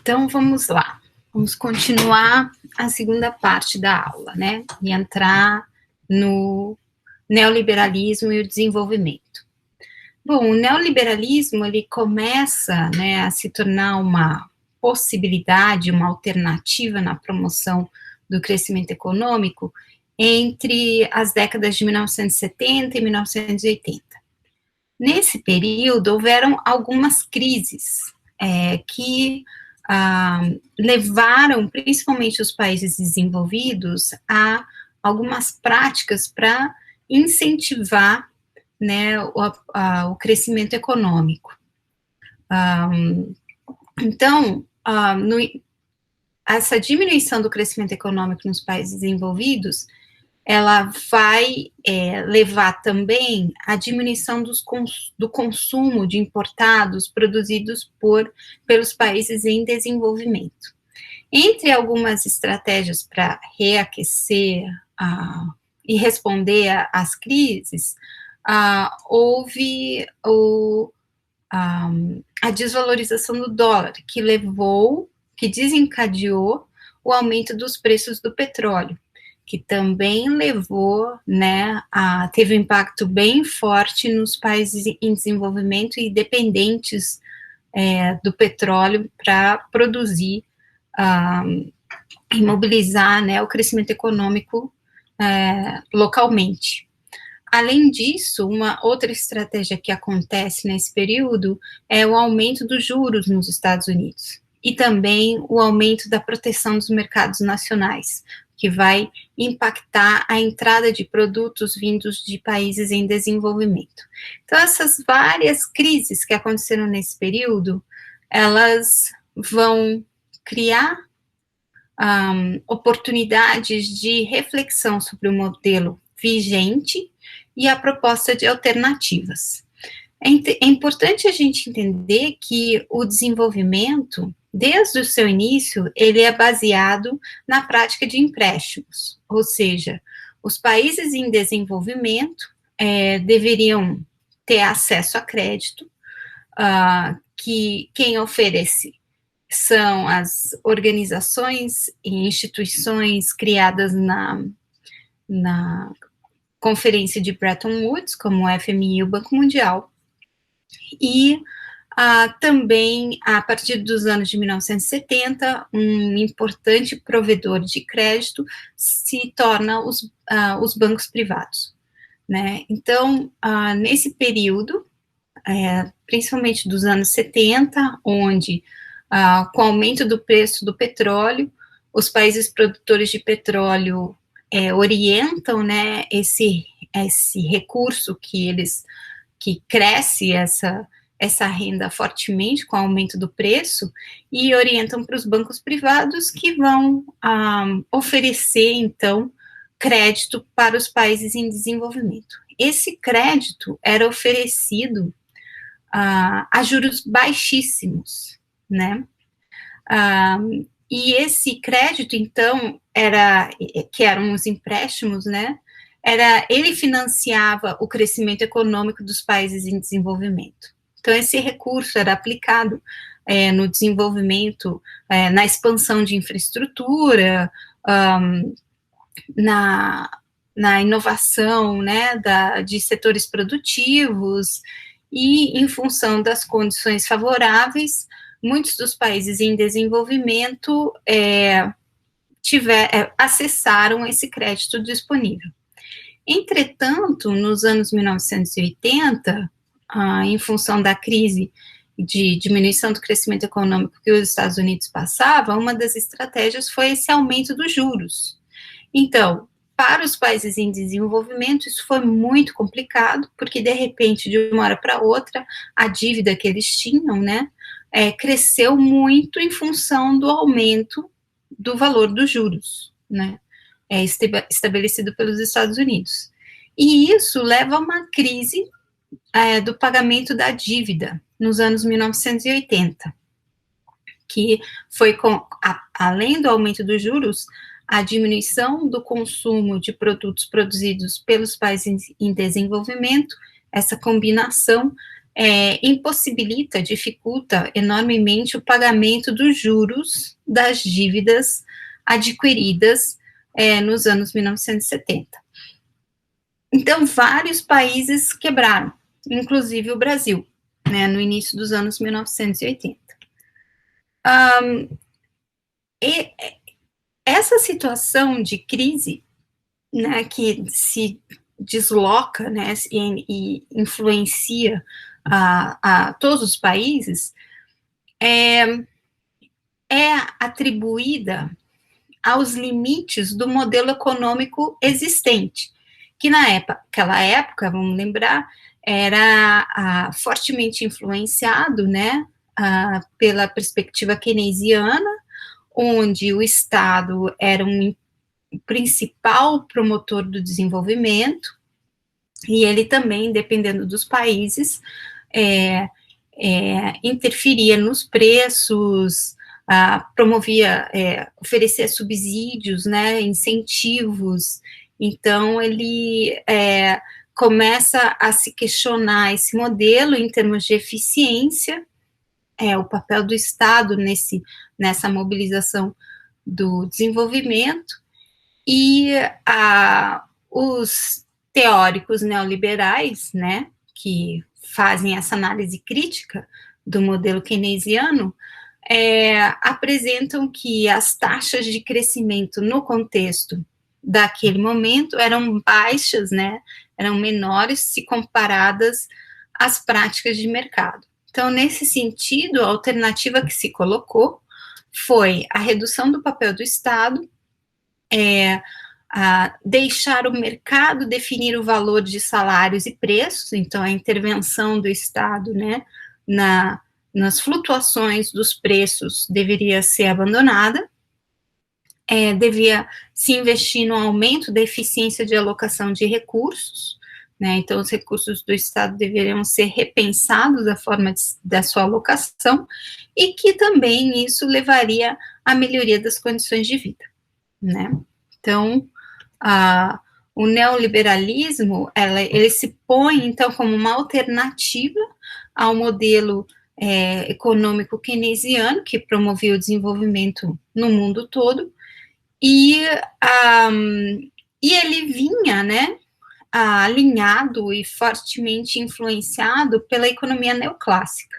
Então, vamos lá. Vamos continuar a segunda parte da aula, né? E entrar no neoliberalismo e o desenvolvimento. Bom, o neoliberalismo, ele começa, né, a se tornar uma possibilidade, uma alternativa na promoção do crescimento econômico entre as décadas de 1970 e 1980. Nesse período, houveram algumas crises que levaram, principalmente os países desenvolvidos, a algumas práticas para incentivar, né, o crescimento econômico. Então, essa diminuição do crescimento econômico nos países desenvolvidos, ela vai levar também à diminuição do consumo de importados produzidos pelos países em desenvolvimento. Entre algumas estratégias para reaquecer e responder às crises, houve a desvalorização do dólar, que desencadeou o aumento dos preços do petróleo, que também levou, né, teve um impacto bem forte nos países em desenvolvimento e dependentes do petróleo para produzir e mobilizar, né, o crescimento econômico localmente. Além disso, uma outra estratégia que acontece nesse período é o aumento dos juros nos Estados Unidos e também o aumento da proteção dos mercados nacionais, que vai impactar a entrada de produtos vindos de países em desenvolvimento. Então, essas várias crises que aconteceram nesse período, elas vão criar oportunidades de reflexão sobre o modelo vigente e a proposta de alternativas. É importante a gente entender que o desenvolvimento, desde o seu início, ele é baseado na prática de empréstimos, ou seja, os países em desenvolvimento deveriam ter acesso a crédito, que quem oferece são as organizações e instituições criadas na Conferência de Bretton Woods, como o FMI e o Banco Mundial, e também, a partir dos anos de 1970, um importante provedor de crédito se torna os bancos privados, né? Então, nesse período, principalmente dos anos 70, onde, com o aumento do preço do petróleo, os países produtores de petróleo orientam, né, esse recurso que cresce essa renda fortemente com o aumento do preço, e orientam para os bancos privados que vão oferecer, então, crédito para os países em desenvolvimento. Esse crédito era oferecido a juros baixíssimos, né? E esse crédito, então, que eram os empréstimos, né? Ele financiava o crescimento econômico dos países em desenvolvimento. Então, esse recurso era aplicado no desenvolvimento, na expansão de infraestrutura, na inovação, né, de setores produtivos, e em função das condições favoráveis, muitos dos países em desenvolvimento acessaram esse crédito disponível. Entretanto, nos anos 1980, em função da crise de diminuição do crescimento econômico que os Estados Unidos passavam, uma das estratégias foi esse aumento dos juros. Então, para os países em desenvolvimento, isso foi muito complicado, porque, de repente, de uma hora para outra, a dívida que eles tinham, né, cresceu muito em função do aumento do valor dos juros, né, estabelecido pelos Estados Unidos. E isso leva a uma crise do pagamento da dívida nos anos 1980, que foi além do aumento dos juros, a diminuição do consumo de produtos produzidos pelos países em desenvolvimento. Essa combinação impossibilita, dificulta enormemente o pagamento dos juros das dívidas adquiridas nos anos 1970. Então, vários países quebraram, inclusive o Brasil, né, no início dos anos 1980. E essa situação de crise, né, que se desloca, né, e influencia a todos os países, é atribuída aos limites do modelo econômico existente, que naquela época, vamos lembrar, era fortemente influenciado, né, pela perspectiva keynesiana, onde o Estado era um principal promotor do desenvolvimento, e ele também, dependendo dos países, interferia nos preços, promovia, oferecia subsídios, né, incentivos. Então, ele começa a se questionar esse modelo em termos de eficiência, o papel do Estado nessa mobilização do desenvolvimento, e os teóricos neoliberais, né, que fazem essa análise crítica do modelo keynesiano, apresentam que as taxas de crescimento no contexto daquele momento eram baixas, né, eram menores se comparadas às práticas de mercado. Então, nesse sentido, a alternativa que se colocou foi a redução do papel do Estado, deixar o mercado definir o valor de salários e preços, então a intervenção do Estado, né, nas flutuações dos preços deveria ser abandonada, devia se investir no aumento da eficiência de alocação de recursos, né, então os recursos do Estado deveriam ser repensados a forma da sua alocação, e que também isso levaria à melhoria das condições de vida, né. Então, o neoliberalismo, ele se põe, então, como uma alternativa ao modelo econômico keynesiano, que promovia o desenvolvimento no mundo todo, e ele vinha, né, alinhado e fortemente influenciado pela economia neoclássica,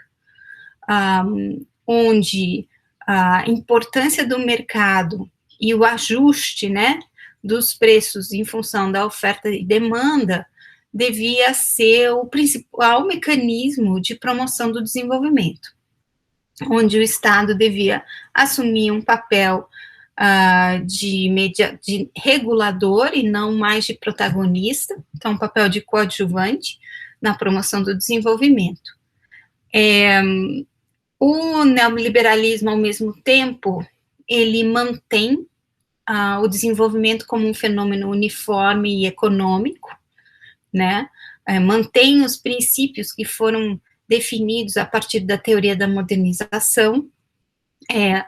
onde a importância do mercado e o ajuste, né, dos preços em função da oferta e demanda devia ser o principal mecanismo de promoção do desenvolvimento, onde o Estado devia assumir um papel de regulador e não mais de protagonista, então um papel de coadjuvante na promoção do desenvolvimento. O neoliberalismo, ao mesmo tempo, ele mantém o desenvolvimento como um fenômeno uniforme e econômico, né, mantém os princípios que foram definidos a partir da teoria da modernização.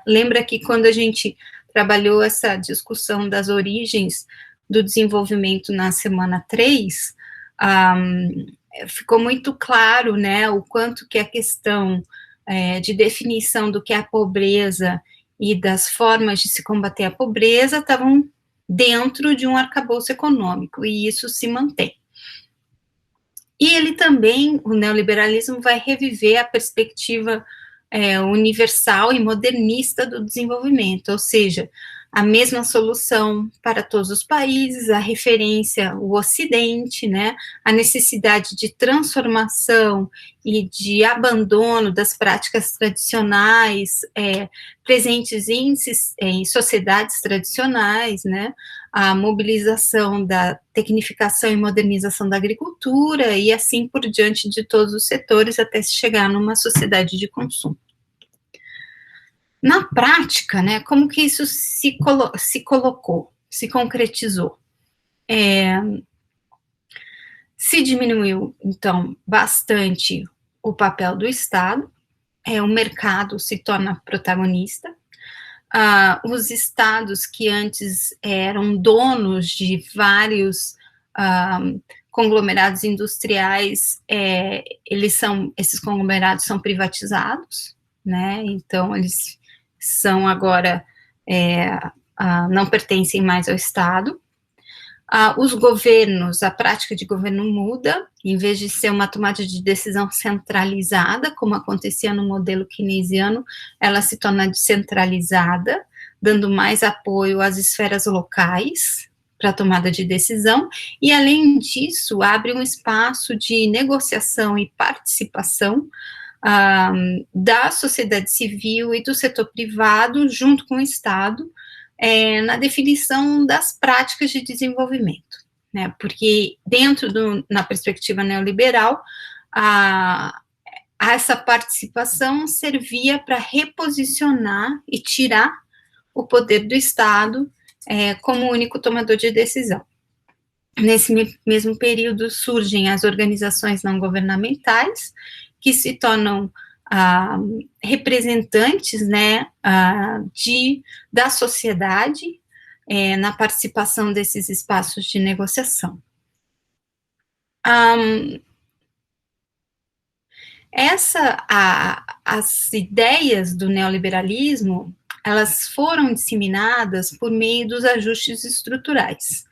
Lembra que quando a gente trabalhou essa discussão das origens do desenvolvimento na semana 3, ficou muito claro, né, o quanto que a questão de definição do que é a pobreza e das formas de se combater a pobreza estavam dentro de um arcabouço econômico, e isso se mantém. E ele também, o neoliberalismo, vai reviver a perspectiva universal e modernista do desenvolvimento, ou seja, a mesma solução para todos os países, a referência, o Ocidente, né, a necessidade de transformação e de abandono das práticas tradicionais presentes em sociedades tradicionais, né, a mobilização da tecnificação e modernização da agricultura e assim por diante de todos os setores até se chegar numa sociedade de consumo. Na prática, né, como que isso se colocou, se concretizou? Se diminuiu, então, bastante o papel do Estado, o mercado se torna protagonista, os estados que antes eram donos de vários conglomerados industriais, esses conglomerados são privatizados, né? Então, eles são agora, não pertencem mais ao Estado. Os governos, a prática de governo muda, em vez de ser uma tomada de decisão centralizada, como acontecia no modelo keynesiano, ela se torna descentralizada, dando mais apoio às esferas locais para a tomada de decisão, e além disso, abre um espaço de negociação e participação da sociedade civil e do setor privado, junto com o Estado, na definição das práticas de desenvolvimento, né, porque na perspectiva neoliberal, essa participação servia para reposicionar e tirar o poder do Estado como único tomador de decisão. Nesse mesmo período surgem as organizações não governamentais, que se tornam representantes, né, da sociedade na participação desses espaços de negociação. As ideias do neoliberalismo, elas foram disseminadas por meio dos ajustes estruturais.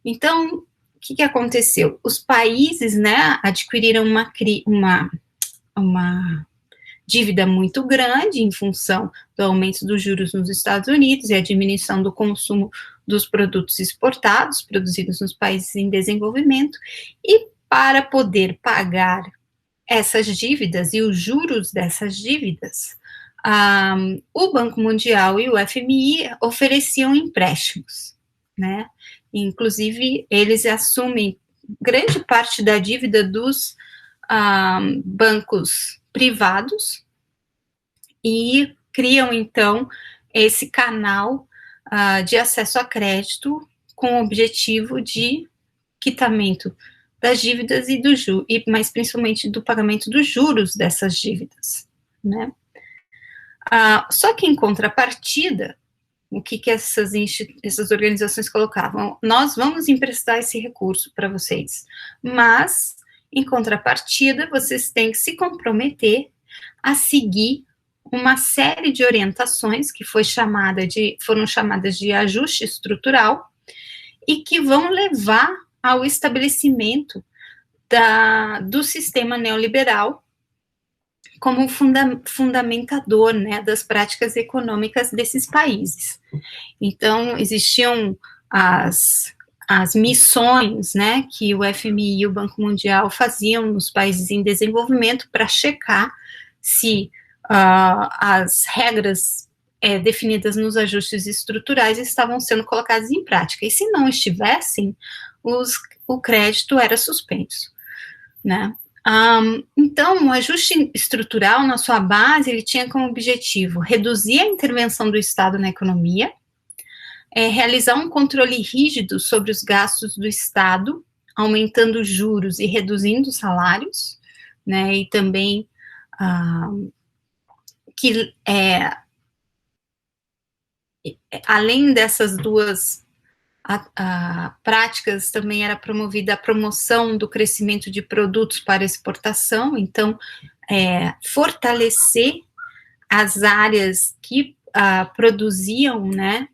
Então, o que aconteceu? Os países, né, adquiriram uma dívida muito grande em função do aumento dos juros nos Estados Unidos e a diminuição do consumo dos produtos exportados, produzidos nos países em desenvolvimento, e para poder pagar essas dívidas e os juros dessas dívidas, o Banco Mundial e o FMI ofereciam empréstimos, né? Inclusive, eles assumem grande parte da dívida dos bancos privados e criam, então, esse canal de acesso a crédito com o objetivo de quitamento das dívidas mas principalmente do pagamento dos juros dessas dívidas, né? Só que, em contrapartida, o que essas organizações colocavam? Nós vamos emprestar esse recurso para vocês, mas, em contrapartida, vocês têm que se comprometer a seguir uma série de orientações que foram chamadas de ajuste estrutural e que vão levar ao estabelecimento do sistema neoliberal como fundamentador, né, das práticas econômicas desses países. Então, existiam as missões, né, que o FMI e o Banco Mundial faziam nos países em desenvolvimento para checar se as regras definidas nos ajustes estruturais estavam sendo colocadas em prática. E se não estivessem, o crédito era suspenso, né? Então, o ajuste estrutural, na sua base, ele tinha como objetivo reduzir a intervenção do Estado na economia, realizar um controle rígido sobre os gastos do Estado, aumentando os juros e reduzindo os salários, né, e também além dessas duas práticas, também era promovida a promoção do crescimento de produtos para exportação, então, fortalecer as áreas que produziam, né,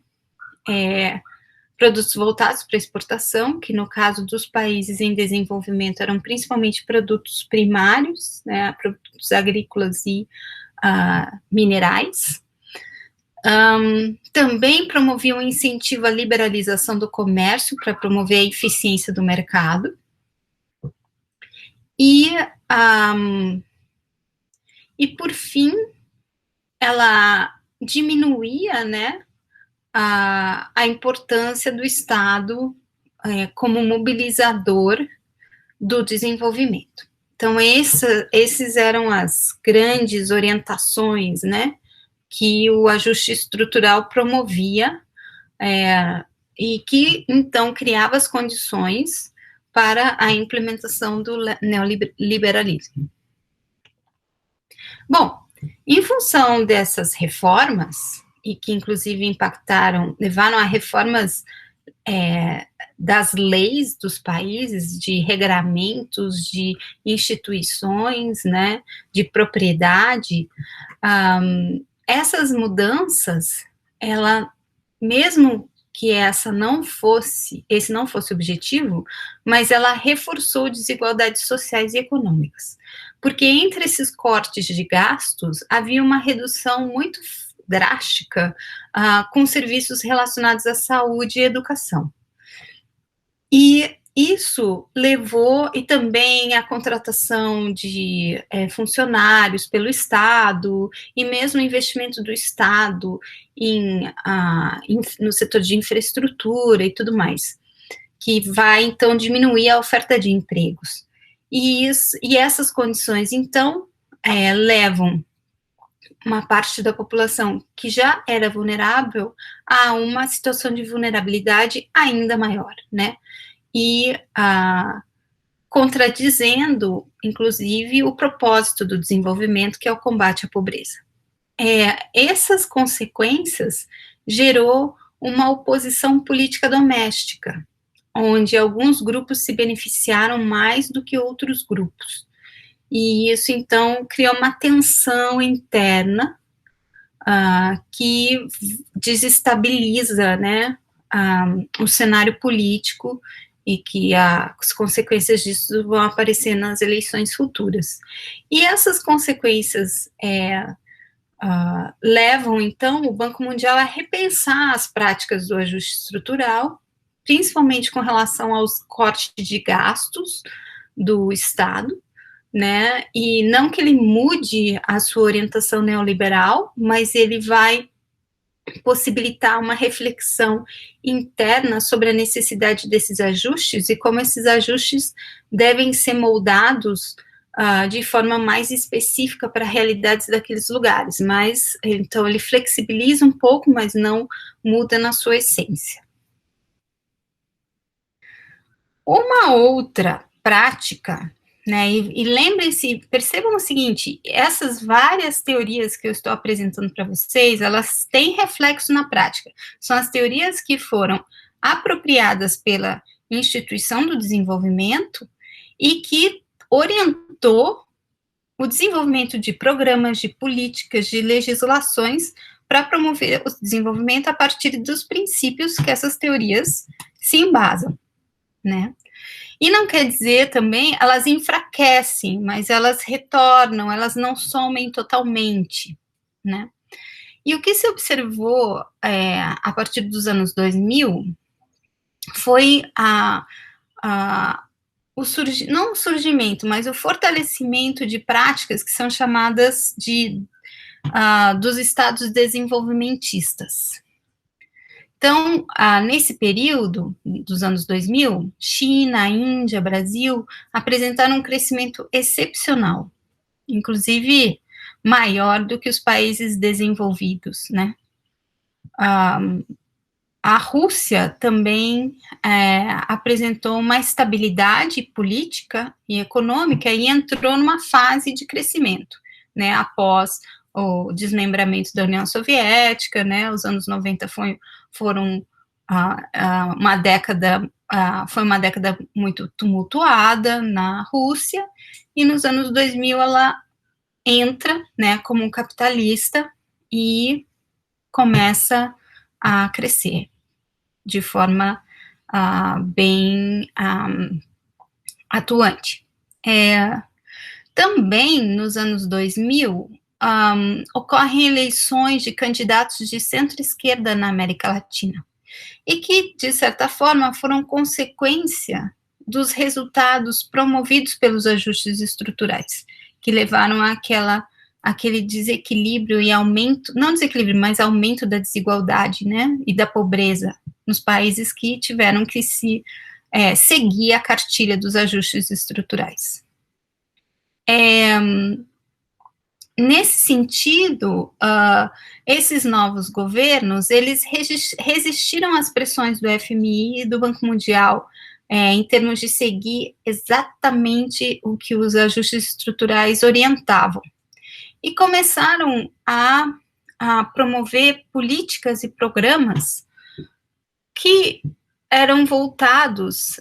produtos voltados para exportação, que no caso dos países em desenvolvimento eram principalmente produtos primários, né, produtos agrícolas e minerais. Também promoviam um incentivo à liberalização do comércio para promover a eficiência do mercado. E por fim, ela diminuía, né, a importância do Estado como mobilizador do desenvolvimento. Então, esses eram as grandes orientações, né, que o ajuste estrutural promovia e que, então, criava as condições para a implementação do neoliberalismo. Bom, em função dessas reformas, e que, inclusive, levaram a reformas das leis dos países, de regramentos, de instituições, né, de propriedade, essas mudanças, ela, mesmo que esse não fosse o objetivo, mas ela reforçou desigualdades sociais e econômicas. Porque entre esses cortes de gastos, havia uma redução muito drástica com serviços relacionados à saúde e educação. E isso levou, e também a contratação de funcionários pelo Estado, e mesmo o investimento do Estado no setor de infraestrutura e tudo mais, que vai, então, diminuir a oferta de empregos. E essas condições, então, levam uma parte da população que já era vulnerável a uma situação de vulnerabilidade ainda maior, né? E contradizendo, inclusive, o propósito do desenvolvimento, que é o combate à pobreza. Essas consequências gerou uma oposição política doméstica, onde alguns grupos se beneficiaram mais do que outros grupos. E isso, então, criou uma tensão interna que desestabiliza, né, o cenário político, e que as consequências disso vão aparecer nas eleições futuras. E essas consequências levam, então, o Banco Mundial a repensar as práticas do ajuste estrutural, principalmente com relação aos cortes de gastos do Estado, né, e não que ele mude a sua orientação neoliberal, mas ele vai possibilitar uma reflexão interna sobre a necessidade desses ajustes e como esses ajustes devem ser moldados de forma mais específica para realidades daqueles lugares, mas, então, ele flexibiliza um pouco, mas não muda na sua essência. Uma outra prática, né, e lembrem-se, percebam o seguinte, essas várias teorias que eu estou apresentando para vocês, elas têm reflexo na prática, são as teorias que foram apropriadas pela instituição do desenvolvimento e que orientou o desenvolvimento de programas, de políticas, de legislações para promover o desenvolvimento a partir dos princípios que essas teorias se embasam, né? E não quer dizer também, elas enfraquecem, mas elas retornam, elas não somem totalmente, né? E o que se observou a partir dos anos 2000 foi não o surgimento, mas o fortalecimento de práticas que são chamadas dos estados desenvolvimentistas. Então, nesse período dos anos 2000, China, Índia, Brasil apresentaram um crescimento excepcional, inclusive maior do que os países desenvolvidos, né? A Rússia também apresentou uma estabilidade política e econômica e entrou numa fase de crescimento, né? Após o desmembramento da União Soviética, né? Os anos 90 foram uma década muito tumultuada na Rússia, e nos anos 2000 ela entra, né, como um capitalista e começa a crescer de forma bem atuante. Também nos anos 2000 ocorrem eleições de candidatos de centro-esquerda na América Latina, e que, de certa forma, foram consequência dos resultados promovidos pelos ajustes estruturais, que levaram àquele desequilíbrio e aumento, não desequilíbrio, mas aumento da desigualdade, né, e da pobreza nos países que tiveram que seguir a cartilha dos ajustes estruturais. Nesse sentido, esses novos governos, eles resistiram às pressões do FMI e do Banco Mundial, em termos de seguir exatamente o que os ajustes estruturais orientavam, e começaram a promover políticas e programas que eram voltados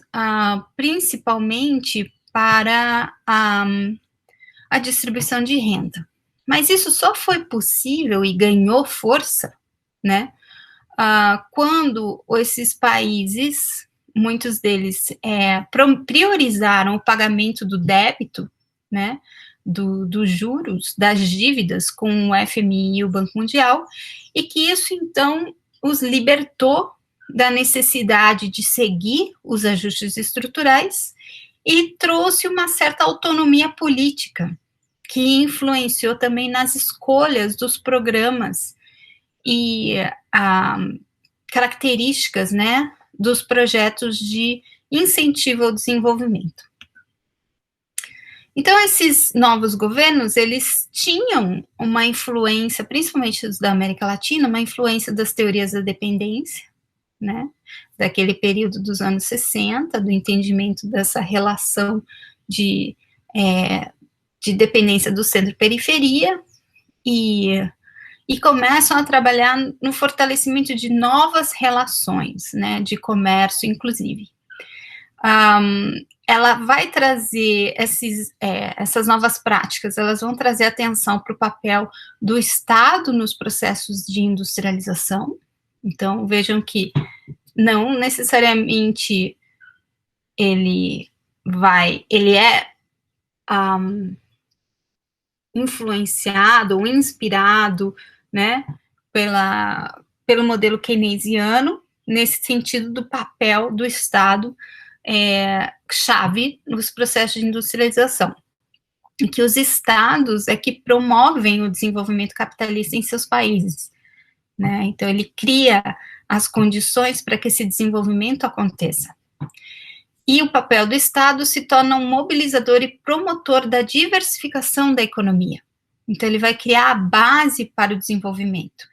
principalmente para a distribuição de renda. Mas isso só foi possível e ganhou força, né, quando esses países, muitos deles priorizaram o pagamento do débito, né, dos juros, das dívidas com o FMI e o Banco Mundial, e que isso, então, os libertou da necessidade de seguir os ajustes estruturais e trouxe uma certa autonomia política, que influenciou também nas escolhas dos programas e características, né, dos projetos de incentivo ao desenvolvimento. Então, esses novos governos, eles tinham uma influência, principalmente os da América Latina, uma influência das teorias da dependência, né, daquele período dos anos 60, do entendimento dessa relação de dependência do centro-periferia, e começam a trabalhar no fortalecimento de novas relações, né, de comércio, inclusive. Ela vai trazer essas novas práticas, elas vão trazer atenção para o papel do Estado nos processos de industrialização. Então, vejam que não necessariamente ele é influenciado ou inspirado, né, pelo modelo keynesiano, nesse sentido do papel do Estado chave nos processos de industrialização, e que os Estados é que promovem o desenvolvimento capitalista em seus países, né, então ele cria as condições para que esse desenvolvimento aconteça. E o papel do Estado se torna um mobilizador e promotor da diversificação da economia. Então, ele vai criar a base para o desenvolvimento.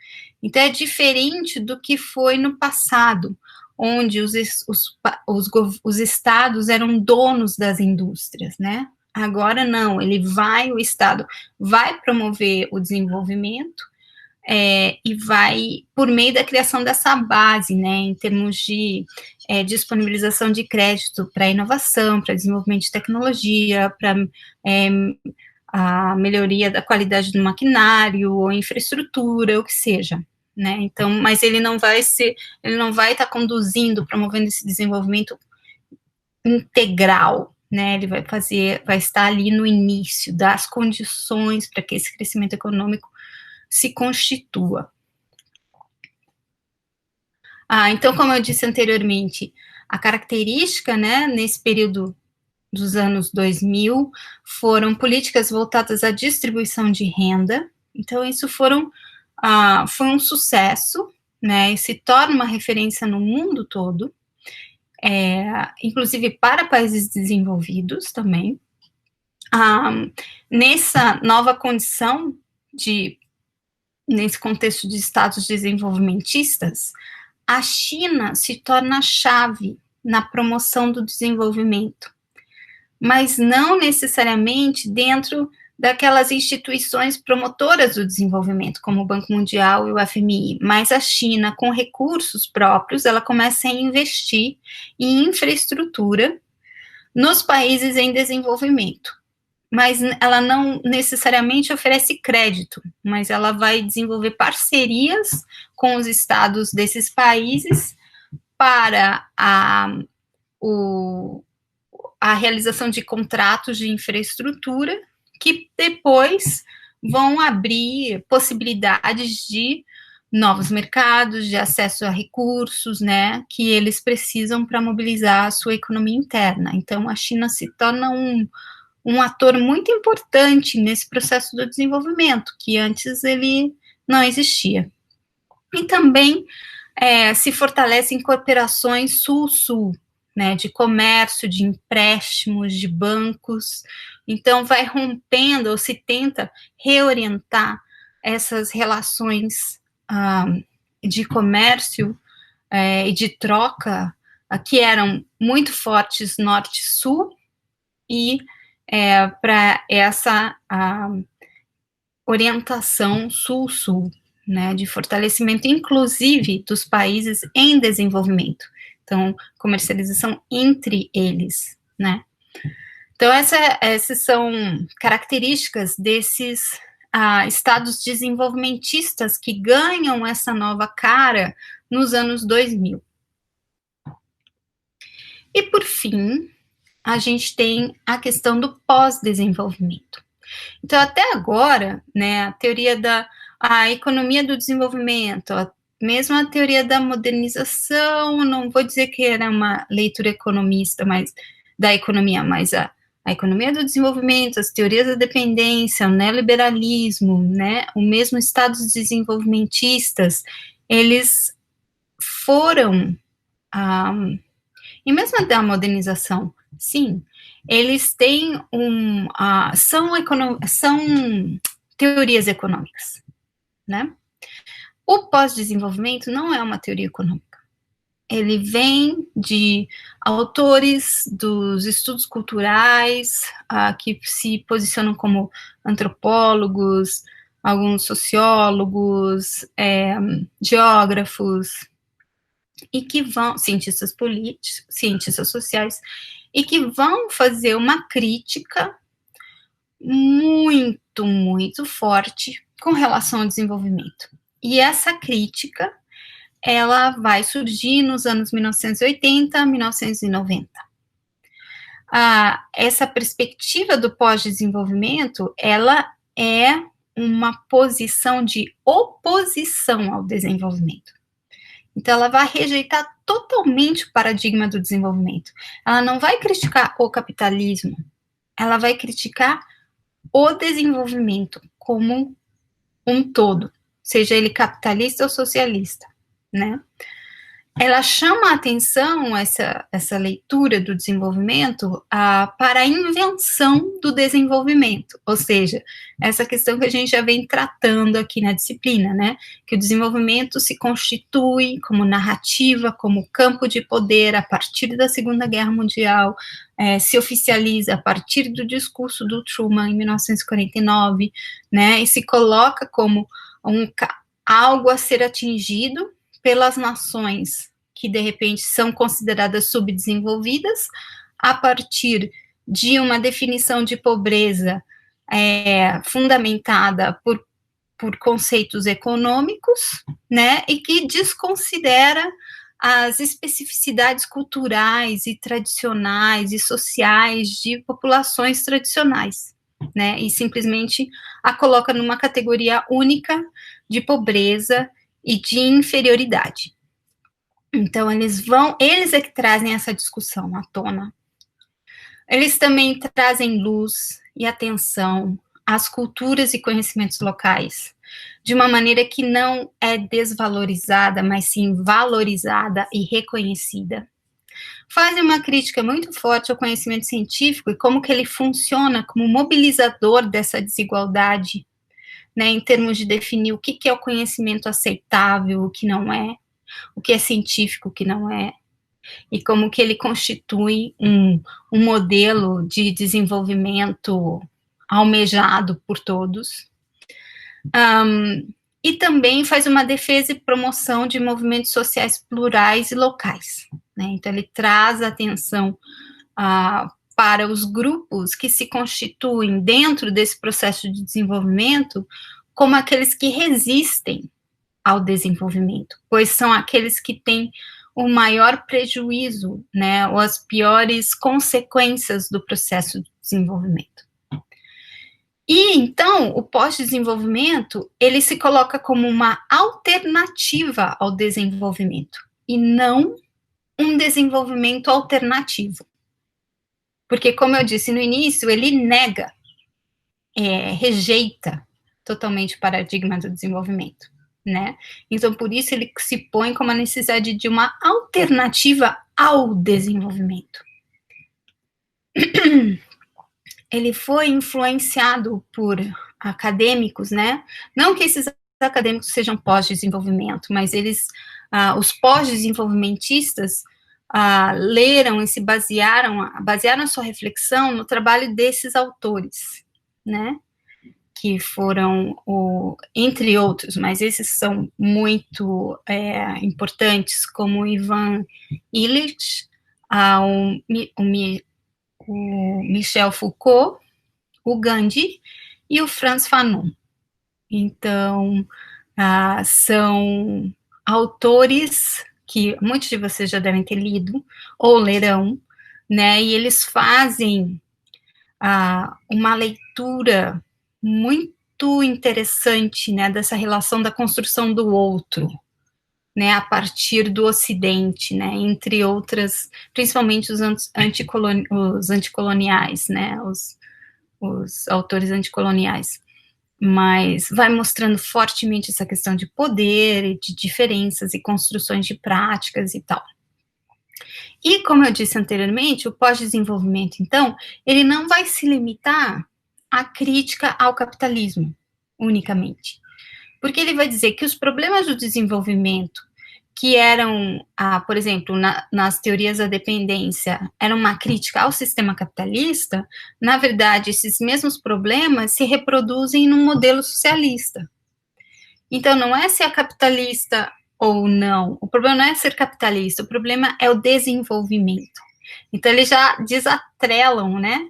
Então, é diferente do que foi no passado, onde os estados eram donos das indústrias, né? Agora, não, o Estado vai promover o desenvolvimento, e vai, por meio da criação dessa base, né, em termos de disponibilização de crédito para inovação, para desenvolvimento de tecnologia, para a melhoria da qualidade do maquinário, ou infraestrutura, o que seja, né, então, mas ele não vai estar conduzindo, promovendo esse desenvolvimento integral, né, ele vai estar ali no início, das condições para que esse crescimento econômico se constitua. Então, como eu disse anteriormente, a característica, né, nesse período dos anos 2000, foram políticas voltadas à distribuição de renda. Então, isso foi um sucesso, né, e se torna uma referência no mundo todo, inclusive para países desenvolvidos também. Nessa nova condição nesse contexto de estados desenvolvimentistas, a China se torna a chave na promoção do desenvolvimento, mas não necessariamente dentro daquelas instituições promotoras do desenvolvimento, como o Banco Mundial e o FMI, mas a China, com recursos próprios, ela começa a investir em infraestrutura nos países em desenvolvimento. Mas ela não necessariamente oferece crédito, mas ela vai desenvolver parcerias com os estados desses países para a realização de contratos de infraestrutura, que depois vão abrir possibilidades de novos mercados, de acesso a recursos, né, que eles precisam para mobilizar a sua economia interna. Então, a China se torna um ator muito importante nesse processo do desenvolvimento, que antes ele não existia. E também se fortalece em cooperações sul-sul, né, de comércio, de empréstimos, de bancos. Então, vai rompendo, ou se tenta reorientar essas relações de comércio e de troca, que eram muito fortes norte-sul, e para essa orientação sul-sul, né, de fortalecimento, inclusive, dos países em desenvolvimento. Então, comercialização entre eles, né? Então, essas são características desses estados desenvolvimentistas que ganham essa nova cara nos anos 2000. E, por fim, a gente tem a questão do pós-desenvolvimento. Então, até agora, né, a teoria da economia do desenvolvimento, mesmo a teoria da modernização, não vou dizer que era uma leitura economista, mas da economia, mas a economia do desenvolvimento, as teorias da dependência, o neoliberalismo, né, o mesmo estados desenvolvimentistas, eles foram, e mesmo da modernização, sim, eles têm são teorias econômicas, né? O pós-desenvolvimento não é uma teoria econômica. Ele vem de autores dos estudos culturais, que se posicionam como antropólogos, alguns sociólogos, geógrafos, e que vão, cientistas políticos, cientistas sociais, e que vão fazer uma crítica muito, muito forte com relação ao desenvolvimento. E essa crítica, ela vai surgir nos anos 1980, 1990. Essa perspectiva do pós-desenvolvimento, ela é uma posição de oposição ao desenvolvimento. Então, ela vai rejeitar totalmente o paradigma do desenvolvimento. Ela não vai criticar o capitalismo, ela vai criticar o desenvolvimento como um todo, seja ele capitalista ou socialista, né? Ela chama a atenção, essa leitura do desenvolvimento, para a invenção do desenvolvimento, ou seja, essa questão que a gente já vem tratando aqui na disciplina, né, que o desenvolvimento se constitui como narrativa, como campo de poder a partir da Segunda Guerra Mundial, se oficializa a partir do discurso do Truman, em 1949, né, e se coloca como algo a ser atingido pelas nações que, de repente, são consideradas subdesenvolvidas, a partir de uma definição de pobreza fundamentada por conceitos econômicos, né, e que desconsidera as especificidades culturais e tradicionais e sociais de populações tradicionais, né, e simplesmente a coloca numa categoria única de pobreza e de inferioridade. Então, eles é que trazem essa discussão à tona. Eles também trazem luz e atenção às culturas e conhecimentos locais, de uma maneira que não é desvalorizada, mas sim valorizada e reconhecida. Fazem uma crítica muito forte ao conhecimento científico e como que ele funciona como mobilizador dessa desigualdade, né, em termos de definir o que é o conhecimento aceitável, o que não é, o que é científico, o que não é, e como que ele constitui um modelo de desenvolvimento almejado por todos. E também faz uma defesa e promoção de movimentos sociais plurais e locais, né? Então, ele traz atenção para os grupos que se constituem dentro desse processo de desenvolvimento como aqueles que resistem ao desenvolvimento, pois são aqueles que têm o maior prejuízo, né, ou as piores consequências do processo de desenvolvimento. E, então, o pós-desenvolvimento, ele se coloca como uma alternativa ao desenvolvimento, e não um desenvolvimento alternativo. Porque, como eu disse no início, ele nega, rejeita totalmente o paradigma do desenvolvimento, né? Então, por isso, ele se põe como a necessidade de uma alternativa ao desenvolvimento. Ele foi influenciado por acadêmicos, né? Não que esses acadêmicos sejam pós-desenvolvimento, mas os pós-desenvolvimentistas, leram e se basearam a sua reflexão no trabalho desses autores, né, que foram, entre outros, mas esses são muito importantes, como Ivan Illich, o Michel Foucault, o Gandhi e o Frantz Fanon. Então, são autores que muitos de vocês já devem ter lido ou lerão, né, e eles fazem uma leitura muito interessante, né, dessa relação da construção do outro, né, a partir do Ocidente, né, entre outras, principalmente os anticoloniais, né, os autores anticoloniais, mas vai mostrando fortemente essa questão de poder e de diferenças e construções de práticas e tal. E, como eu disse anteriormente, o pós-desenvolvimento, então, ele não vai se limitar à crítica ao capitalismo, unicamente. Porque ele vai dizer que os problemas do desenvolvimento, que eram, por exemplo, nas teorias da dependência, eram uma crítica ao sistema capitalista, na verdade, esses mesmos problemas se reproduzem num modelo socialista. Então, não é se é capitalista ou não, o problema não é ser capitalista, o problema é o desenvolvimento. Então, eles já desatrelam, né,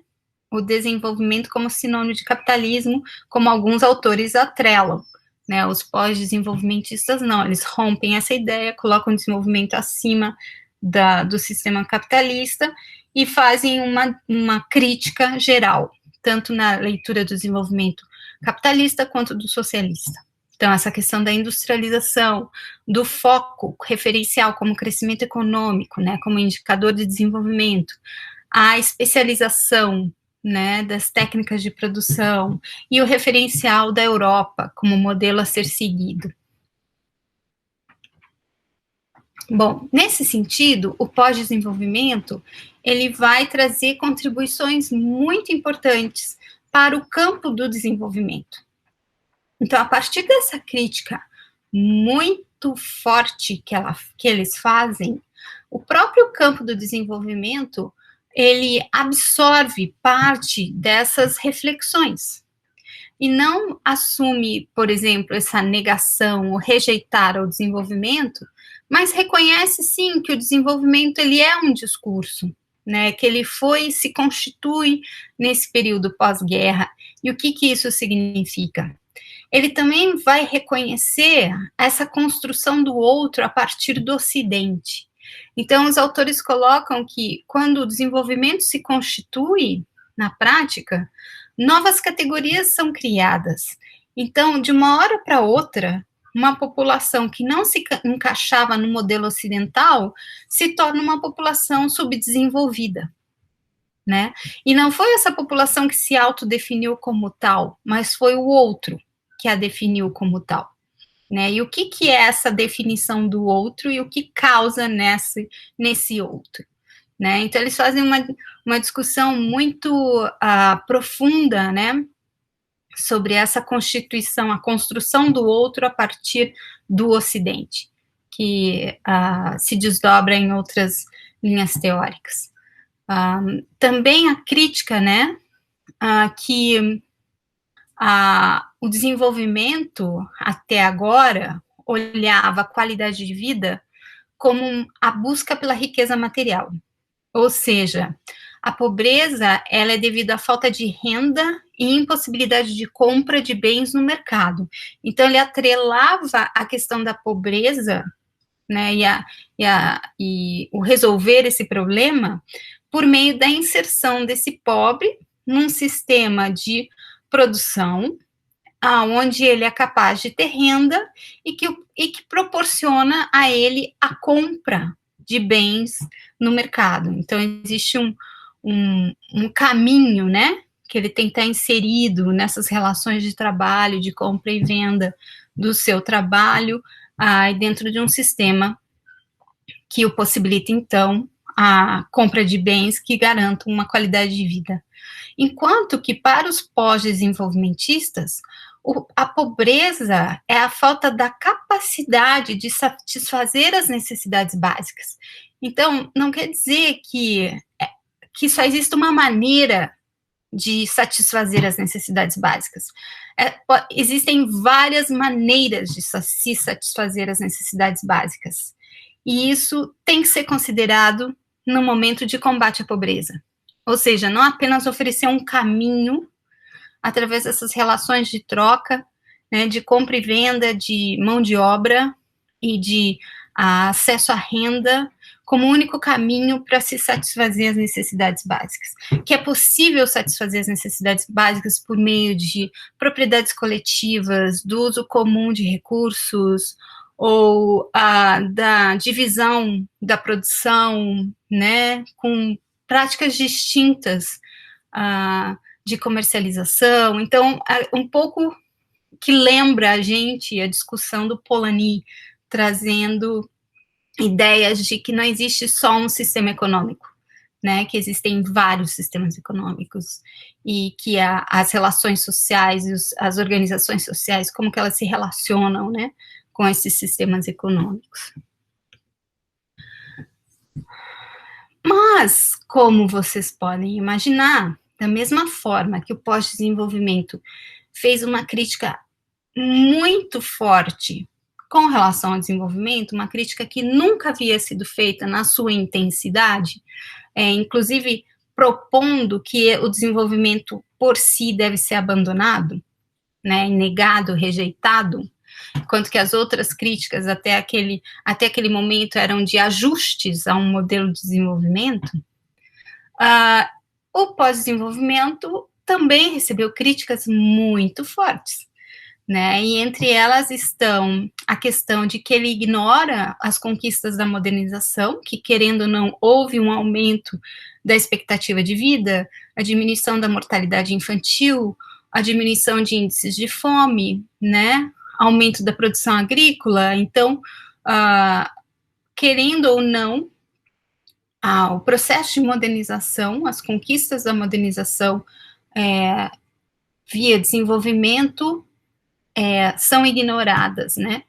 o desenvolvimento como sinônimo de capitalismo, como alguns autores atrelam. Né, os pós-desenvolvimentistas não, eles rompem essa ideia, colocam o desenvolvimento acima do sistema capitalista e fazem uma crítica geral, tanto na leitura do desenvolvimento capitalista quanto do socialista. Então, essa questão da industrialização, do foco referencial como crescimento econômico, né, como indicador de desenvolvimento, a especialização, né, das técnicas de produção, e o referencial da Europa como modelo a ser seguido. Bom, nesse sentido, o pós-desenvolvimento, ele vai trazer contribuições muito importantes para o campo do desenvolvimento. Então, a partir dessa crítica muito forte que eles fazem, o próprio campo do desenvolvimento, ele absorve parte dessas reflexões e não assume, por exemplo, essa negação ou rejeitar o desenvolvimento, mas reconhece sim que o desenvolvimento ele é um discurso, né, que ele se constitui nesse período pós-guerra. E o que isso significa? Ele também vai reconhecer essa construção do outro a partir do Ocidente. Então, os autores colocam que, quando o desenvolvimento se constitui na prática, novas categorias são criadas. Então, de uma hora para outra, uma população que não se encaixava no modelo ocidental se torna uma população subdesenvolvida, né? E não foi essa população que se autodefiniu como tal, mas foi o outro que a definiu como tal, né? E o que é essa definição do outro e o que causa nesse outro, né? Então, eles fazem uma discussão muito profunda, né, sobre essa constituição, a construção do outro a partir do Ocidente, que se desdobra em outras linhas teóricas. Também a crítica, né, que o desenvolvimento, até agora, olhava a qualidade de vida como a busca pela riqueza material. Ou seja, a pobreza ela é devido à falta de renda e impossibilidade de compra de bens no mercado. Então, ele atrelava a questão da pobreza, né, e o resolver esse problema por meio da inserção desse pobre num sistema de produção, onde ele é capaz de ter renda e que proporciona a ele a compra de bens no mercado. Então, existe um caminho, né, que ele tem que estar inserido nessas relações de trabalho, de compra e venda do seu trabalho, dentro de um sistema que o possibilita, então, a compra de bens que garantam uma qualidade de vida. Enquanto que, para os pós-desenvolvimentistas, a pobreza é a falta da capacidade de satisfazer as necessidades básicas. Então, não quer dizer que só existe uma maneira de satisfazer as necessidades básicas. Existem várias maneiras de se satisfazer as necessidades básicas, e isso tem que ser considerado no momento de combate à pobreza. Ou seja, não apenas oferecer um caminho através dessas relações de troca, né, de compra e venda de mão de obra e de acesso à renda como único caminho para se satisfazer as necessidades básicas. Que é possível satisfazer as necessidades básicas por meio de propriedades coletivas, do uso comum de recursos, ou da divisão da produção, né, com práticas distintas de comercialização. Então, um pouco que lembra a gente a discussão do Polanyi, trazendo ideias de que não existe só um sistema econômico, né, que existem vários sistemas econômicos, e que as relações sociais, as organizações sociais, como que elas se relacionam, né, com esses sistemas econômicos. Mas, como vocês podem imaginar, da mesma forma que o pós-desenvolvimento fez uma crítica muito forte com relação ao desenvolvimento, uma crítica que nunca havia sido feita na sua intensidade, inclusive propondo que o desenvolvimento por si deve ser abandonado, né, negado, rejeitado, enquanto que as outras críticas até aquele momento eram de ajustes a um modelo de desenvolvimento. O pós-desenvolvimento também recebeu críticas muito fortes, né, e entre elas estão a questão de que ele ignora as conquistas da modernização, que, querendo ou não, houve um aumento da expectativa de vida, a diminuição da mortalidade infantil, a diminuição de índices de fome, né, aumento da produção agrícola. Então, querendo ou não, o processo de modernização, as conquistas da modernização via desenvolvimento são ignoradas, né?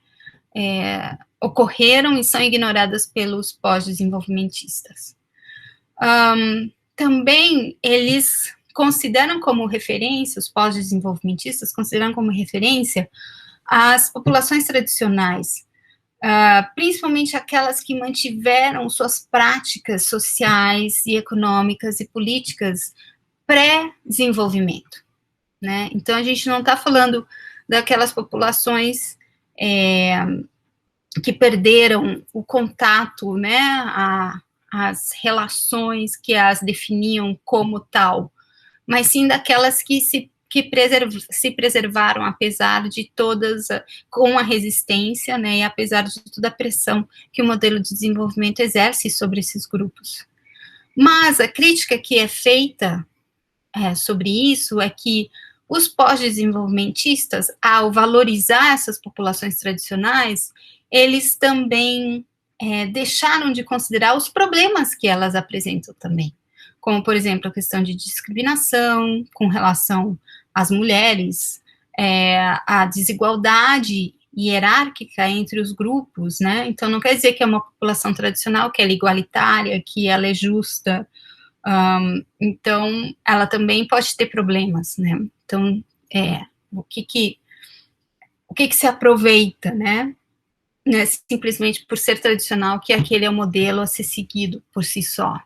Ocorreram e são ignoradas pelos pós-desenvolvimentistas. Também eles consideram como referência, os pós-desenvolvimentistas consideram como referência as populações tradicionais, principalmente aquelas que mantiveram suas práticas sociais e econômicas e políticas pré-desenvolvimento, né? Então, a gente não está falando daquelas populações que perderam o contato, né, as relações que as definiam como tal, mas sim daquelas que se preservaram, apesar de todas, com a resistência, né, e apesar de toda a pressão que o modelo de desenvolvimento exerce sobre esses grupos. Mas a crítica que é feita sobre isso é que os pós-desenvolvimentistas, ao valorizar essas populações tradicionais, eles também deixaram de considerar os problemas que elas apresentam também, como, por exemplo, a questão de discriminação com relação às mulheres, a desigualdade hierárquica entre os grupos, né? Então, não quer dizer que é uma população tradicional, que ela é igualitária, que ela é justa. Então, ela também pode ter problemas, né? Então, o que se aproveita, né? Não é simplesmente por ser tradicional que aquele é o modelo a ser seguido por si só.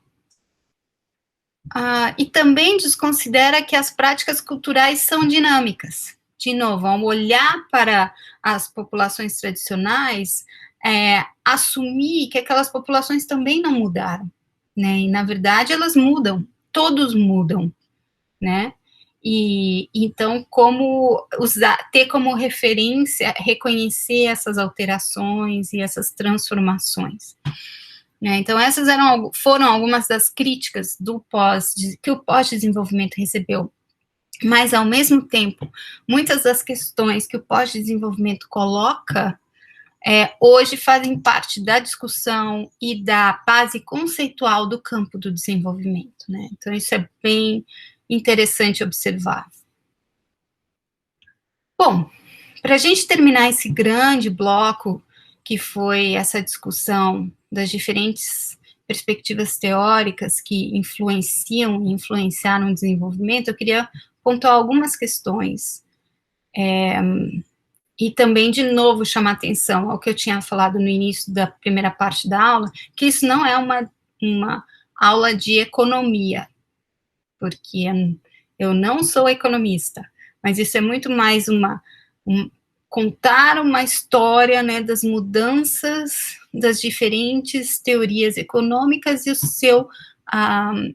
E também desconsidera que as práticas culturais são dinâmicas. De novo, ao olhar para as populações tradicionais, assumir que aquelas populações também não mudaram, né? E, na verdade, elas mudam, todos mudam, né? E então, como ter como referência, reconhecer essas alterações e essas transformações. Então, essas foram algumas das críticas que o pós-desenvolvimento recebeu. Mas, ao mesmo tempo, muitas das questões que o pós-desenvolvimento coloca hoje fazem parte da discussão e da base conceitual do campo do desenvolvimento, né? Então, isso é bem interessante observar. Bom, para a gente terminar esse grande bloco, que foi essa discussão das diferentes perspectivas teóricas que influenciam e influenciaram o desenvolvimento, eu queria pontuar algumas questões. E também, de novo, chamar atenção ao que eu tinha falado no início da primeira parte da aula, que isso não é uma aula de economia, porque eu não sou economista, mas isso é muito mais contar uma história, né, das mudanças das diferentes teorias econômicas e o seu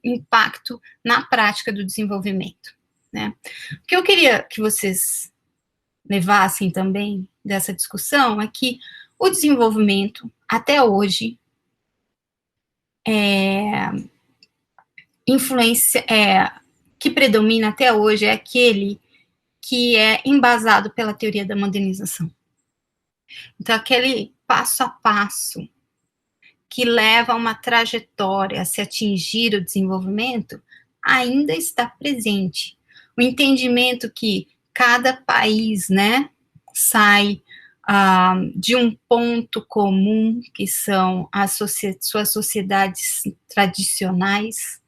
impacto na prática do desenvolvimento, né. O que eu queria que vocês levassem também dessa discussão é que o desenvolvimento, até hoje, que predomina até hoje é aquele que é embasado pela teoria da modernização. Então, aquele passo a passo que leva a uma trajetória a se atingir o desenvolvimento ainda está presente. O entendimento que cada país, né, sai de um ponto comum, que são suas sociedades tradicionais,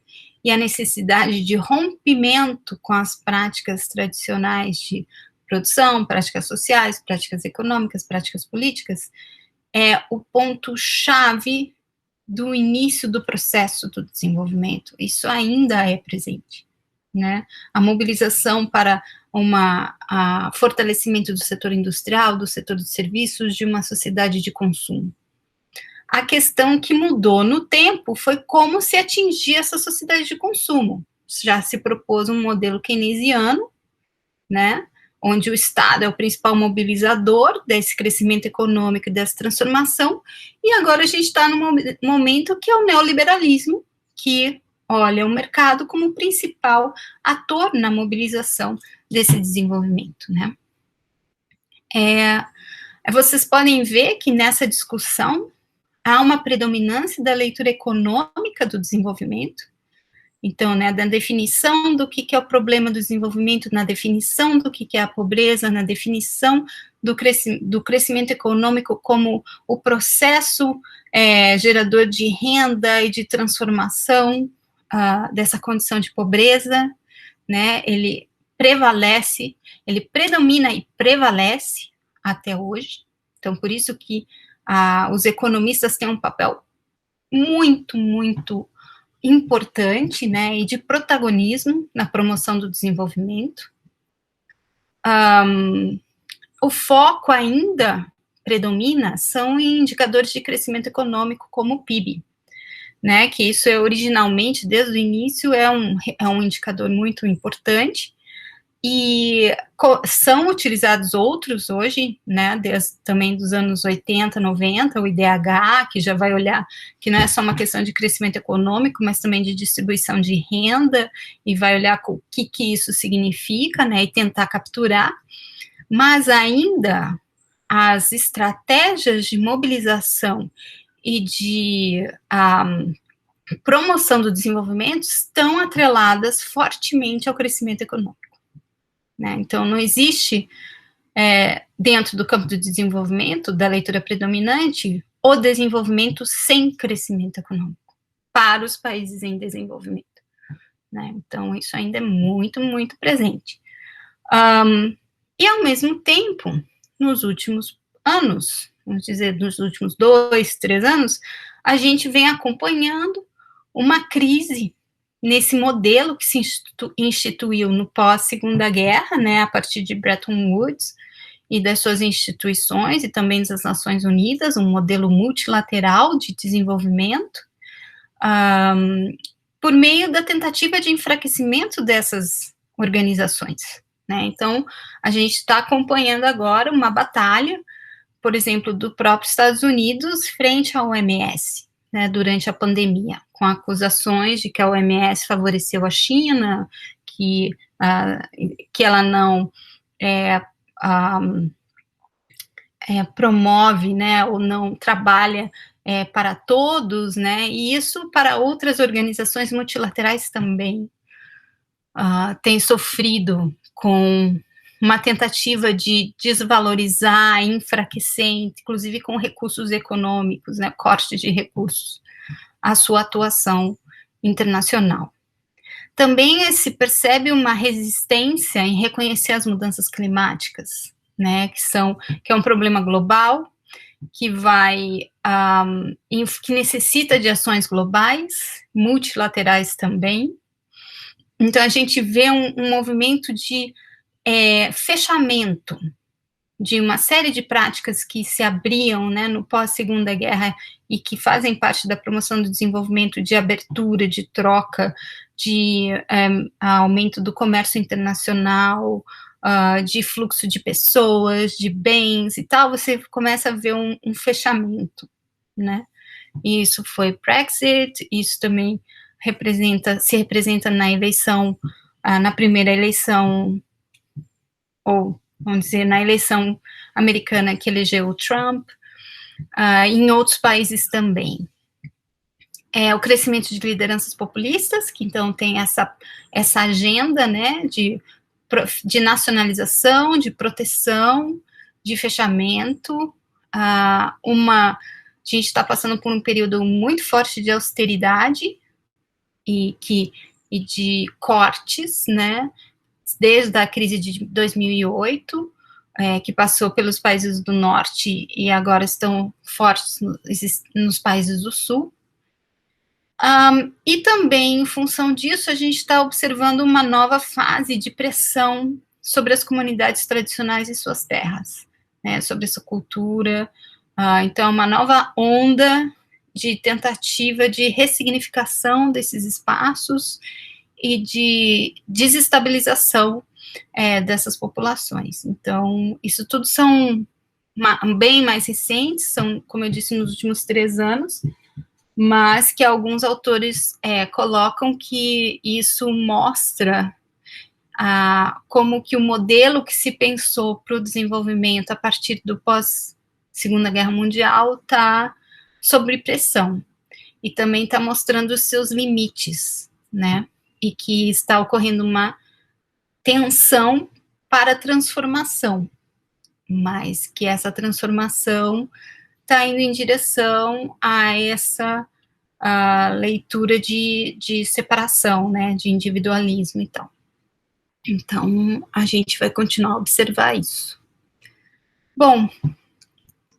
e a necessidade de rompimento com as práticas tradicionais de produção, práticas sociais, práticas econômicas, práticas políticas, é o ponto-chave do início do processo do desenvolvimento. Isso ainda é presente, né? A mobilização para fortalecimento do setor industrial, do setor de serviços, de uma sociedade de consumo. A questão que mudou no tempo foi como se atingir essa sociedade de consumo. Já se propôs um modelo keynesiano, né, onde o Estado é o principal mobilizador desse crescimento econômico e dessa transformação, e agora a gente está num momento que é o neoliberalismo, que olha o mercado como o principal ator na mobilização desse desenvolvimento, né. Vocês podem ver que nessa discussão há uma predominância da leitura econômica do desenvolvimento, então, né, da definição do que é o problema do desenvolvimento, na definição do que é a pobreza, na definição do crescimento econômico como o processo gerador de renda e de transformação dessa condição de pobreza, né, ele predomina e prevalece até hoje, então, por isso que os economistas têm um papel muito, muito importante, né, e de protagonismo na promoção do desenvolvimento. O foco ainda predomina são em indicadores de crescimento econômico, como o PIB, né, que isso é originalmente, desde o início, é um indicador muito importante, e são utilizados outros hoje, né, desde também dos anos 80, 90, o IDH, que já vai olhar que não é só uma questão de crescimento econômico, mas também de distribuição de renda, e vai olhar o que isso significa, né, e tentar capturar, mas ainda as estratégias de mobilização e de promoção do desenvolvimento estão atreladas fortemente ao crescimento econômico. Né? Então, não existe, dentro do campo do desenvolvimento, da leitura predominante, o desenvolvimento sem crescimento econômico para os países em desenvolvimento. Né? Então, isso ainda é muito, muito presente. E, ao mesmo tempo, nos últimos anos, vamos dizer, nos últimos 2, 3 anos, a gente vem acompanhando uma crise nesse modelo que se instituiu no pós-Segunda Guerra, né, a partir de Bretton Woods e das suas instituições e também das Nações Unidas, um modelo multilateral de desenvolvimento, por meio da tentativa de enfraquecimento dessas organizações, né. Então, a gente está acompanhando agora uma batalha, por exemplo, do próprio Estados Unidos frente à OMS, né, durante a pandemia, com acusações de que a OMS favoreceu a China, que ela não promove, né, ou não trabalha para todos, né, e isso para outras organizações multilaterais também tem sofrido com uma tentativa de desvalorizar, enfraquecer, inclusive com recursos econômicos, né, corte de recursos, a sua atuação internacional. Também se percebe uma resistência em reconhecer as mudanças climáticas, né, que é um problema global, que que necessita de ações globais, multilaterais também. Então, a gente vê um movimento de fechamento de uma série de práticas que se abriam, né, no pós-Segunda Guerra e que fazem parte da promoção do desenvolvimento, de abertura, de troca, de aumento do comércio internacional, de fluxo de pessoas, de bens e tal, você começa a ver um fechamento, né? E isso foi Brexit, isso também se representa na eleição, na primeira eleição, ou, vamos dizer, na eleição americana que elegeu o Trump, em outros países também. O crescimento de lideranças populistas, que então tem essa agenda, né, de nacionalização, de proteção, de fechamento, a gente está passando por um período muito forte de austeridade e de cortes, né, desde a crise de 2008, que passou pelos países do norte e agora estão fortes nos países do sul. E também, em função disso, a gente está observando uma nova fase de pressão sobre as comunidades tradicionais e suas terras, né, sobre essa cultura. Então, uma nova onda de tentativa de ressignificação desses espaços e de desestabilização dessas populações. Então, isso tudo são bem mais recentes, são, como eu disse, nos últimos 3 anos, mas que alguns autores colocam que isso mostra como que o modelo que se pensou para o desenvolvimento a partir do pós-Segunda Guerra Mundial está sob pressão, e também está mostrando os seus limites, né, e que está ocorrendo uma tensão para a transformação, mas que essa transformação está indo em direção a essa leitura de separação, né, de individualismo e tal. Então, a gente vai continuar a observar isso. Bom,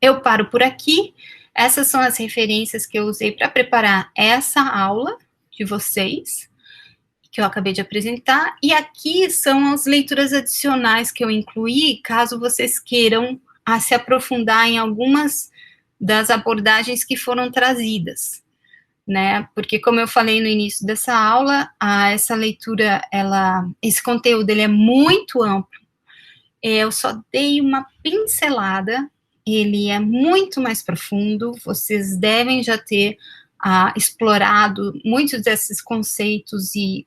eu paro por aqui. Essas são as referências que eu usei para preparar essa aula de vocês, que eu acabei de apresentar, e aqui são as leituras adicionais que eu incluí, caso vocês queiram se aprofundar em algumas das abordagens que foram trazidas, né, porque como eu falei no início dessa aula, essa leitura, esse conteúdo, ele é muito amplo, eu só dei uma pincelada, ele é muito mais profundo, vocês devem já ter explorado muitos desses conceitos e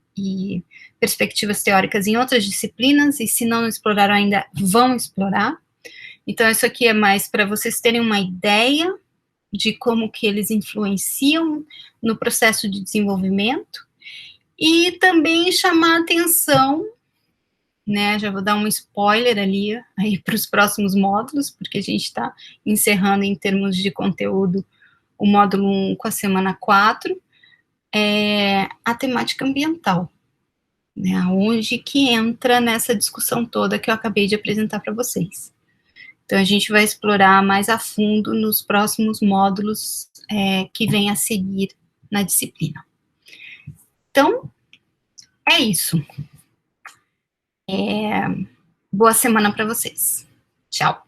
perspectivas teóricas em outras disciplinas, e se não exploraram ainda, vão explorar. Então, isso aqui é mais para vocês terem uma ideia de como que eles influenciam no processo de desenvolvimento, e também chamar a atenção, né, já vou dar um spoiler ali aí para os próximos módulos, porque a gente está encerrando em termos de conteúdo o módulo 1 com a semana 4, a temática ambiental, né, onde que entra nessa discussão toda que eu acabei de apresentar para vocês. Então, a gente vai explorar mais a fundo nos próximos módulos que vêm a seguir na disciplina. Então, é isso. Boa semana para vocês. Tchau.